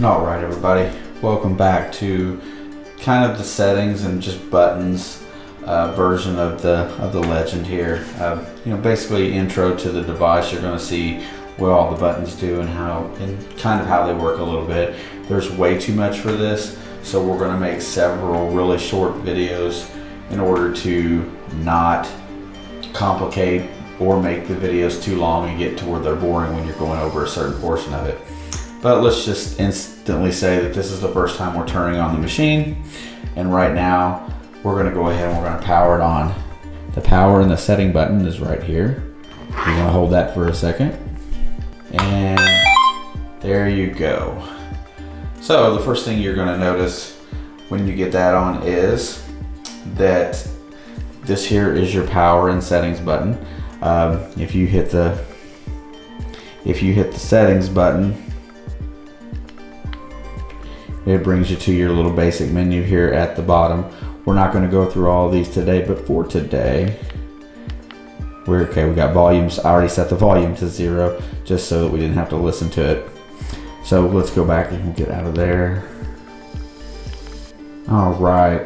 All right, everybody, welcome back to kind of the settings and just buttons version of the Legend here. Basically intro to the device. You're going to see what all the buttons do and kind of how they work a little bit. There's way too much for this, so we're going to make several really short videos in order to not complicate or make the videos too long and get to where they're boring when you're going over a certain portion of it. But let's just instantly say that this is the first time we're turning on the machine, and right now we're going to go ahead and we're going to power it on. The power and the setting button is right here. You're going to hold that for a second, and there you go. So the first thing you're going to notice when you get that on is that this here is your power and settings button. If you hit the settings button, it brings you to your little basic menu here at the bottom. We're not going to go through all of these today, but for today, we're okay. We got volumes. I already set the volume to 0 just so that we didn't have to listen to it. So let's go back and we'll get out of there. All right.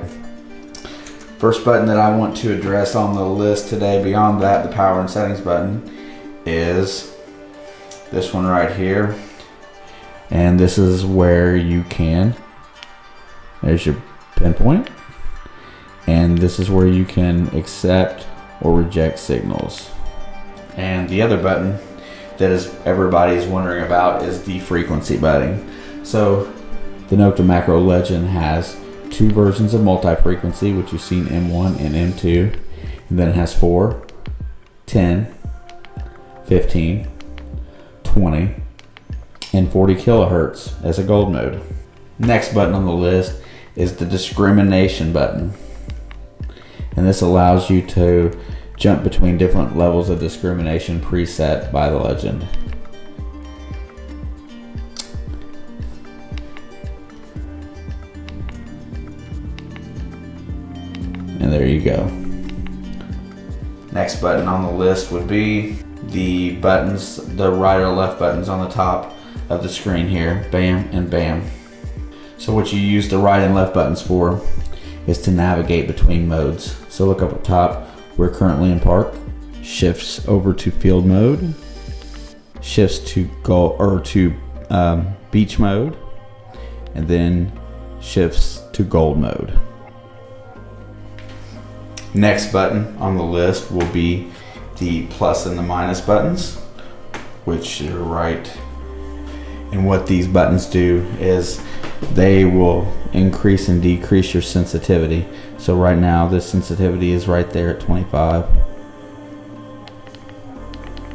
First button that I want to address on the list today, beyond that, the power and settings button, is this one right here. And this is where you can, there's your pinpoint, and this is where you can accept or reject signals. And the other button that everybody's wondering about is the frequency button. So the Nokta Makro Legend has two versions of multi-frequency, which you've seen M1 and M2, and then it has 4, 10, 15, 20, and 40 kilohertz as a gold mode. Next button on the list is the discrimination button, and this allows you to jump between different levels of discrimination preset by the Legend. And there you go. Next button on the list would be the buttons, the right or left buttons on the top of the screen here, bam and bam. So what you use the right and left buttons for is to navigate between modes. So look up top, we're currently in park, shifts over to field mode, shifts to beach mode, and then shifts to gold mode. Next button on the list will be the plus and the minus buttons, which are right. And what these buttons do is they will increase and decrease your sensitivity. So right now this sensitivity is right there at 25.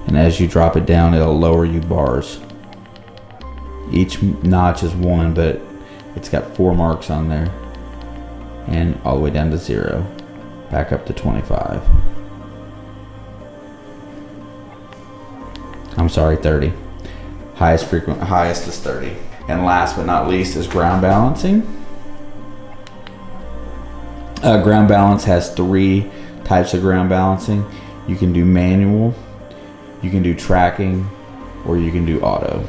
And as you drop it down, it'll lower you bars. Each notch is 1, but it's got 4 marks on there. And all the way down to 0. Back up to 25. I'm sorry, 30. Highest is 30. And last but not least is ground balancing. Ground balance has 3 types of ground balancing. You can do manual, you can do tracking, or you can do auto.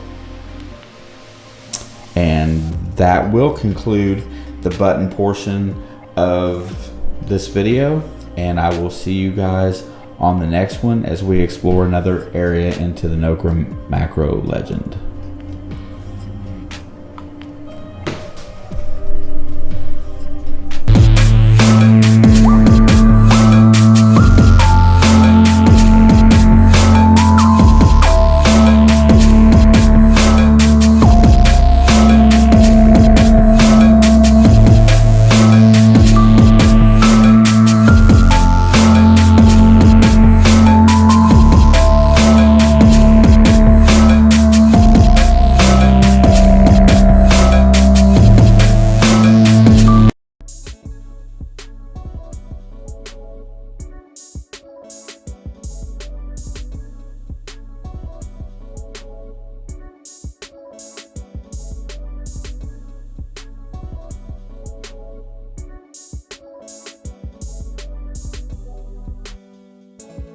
And that will conclude the button portion of this video, and I will see you guys on the next one as we explore another area into the Nokta Makro Legend.